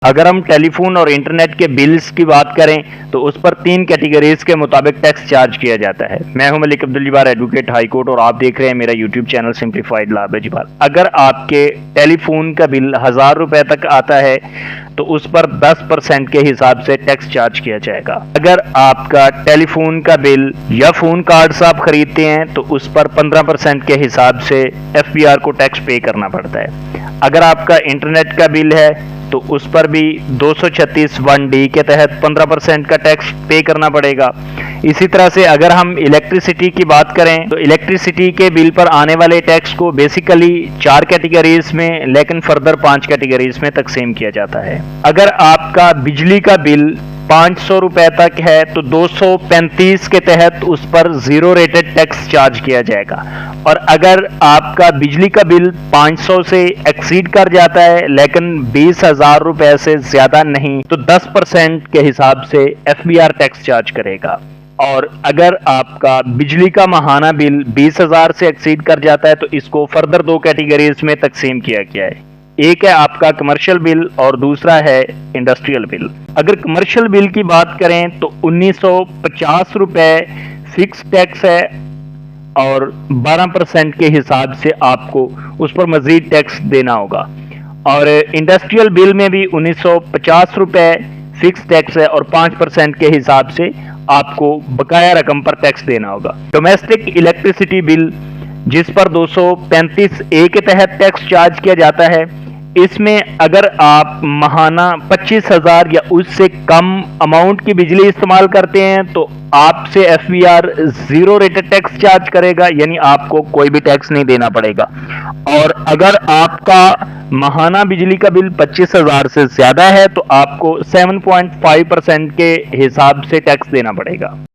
अगर हम टेलीफोन और इंटरनेट के बिल्स की बात करें तो उस पर 3 कैटेगरीज के मुताबिक टैक्स चार्ज किया जाता है। मैं हूं Malik Abdul Jabbar, advocate high court, और आप देख रहे हैं मेरा YouTube channel simplified law by Jabbar. अगर आपके टेलीफोन का बिल 1000 रुपए तक आता है तो उस पर 10% के हिसाब से टैक्स चार्ज किया जाएगा। अगर आपका टेलीफोन का बिल या फोन कार्ड्स आप खरीदते हैं तो उस पर 15% के हिसाब से FBR को टैक्स पे करना पड़ता है। अगर आपका इंटरनेट का बिल है तो उस पर भी 236 1D के तहत 15% का टैक्स पे करना पड़ेगा। इसी तरह से अगर हम इलेक्ट्रिसिटी की बात करें तो इलेक्ट्रिसिटी के बिल पर आने वाले टैक्स को बेसिकली 4 कैटेगरीज में लेकिन फर्दर 5 कैटेगरीज में तकसीम किया जाता है। अगर आपका बिजली का बिल 500 रुपए तक है तो 235 के तहत उस पर जीरो रेटेड टैक्स चार्ज किया जाएगा, और अगर आपका बिजली का बिल 500 से एक्सीड कर जाता है लेकिन 20,000 रुपए से ज्यादा नहीं तो 10% के हिसाब से FBR टैक्स चार्ज करेगा। और अगर आपका बिजली का माहाना बिल 20,000 से एक्सीड कर जाता है तो इसको फर्दर 2 कैटेगरीज में तकसीम किया गया है। एक है आपका कमर्शियल बिल और दूसरा है इंडस्ट्रियल बिल। अगर कमर्शियल बिल की बात करें तो 1950 रुपए फिक्स टैक्स है और 12% के हिसाब से आपको उस पर मजीद टैक्स देना होगा। और इंडस्ट्रियल बिल में भी 1950 रुपए फिक्स टैक्स है और 5% के हिसाब से आपको बकाया रकम पर टैक्स देना होगा। डोमेस्टिक इलेक्ट्रिसिटी बिल जिस पर 235A के तहत टैक्स चार्ज किया जाता है, इसमें अगर आप माहाना 25,000 या उससे कम अमाउंट की बिजली इस्तेमाल करते हैं तो आपसे FBR zero rated tax charge करेगा, यानी आपको कोई भी टैक्स नहीं देना पड़ेगा। और अगर आपका माहाना बिजली का बिल 25,000 से ज्यादा है तो आपको 7.5% के हिसाब से टैक्स देना पड़ेगा।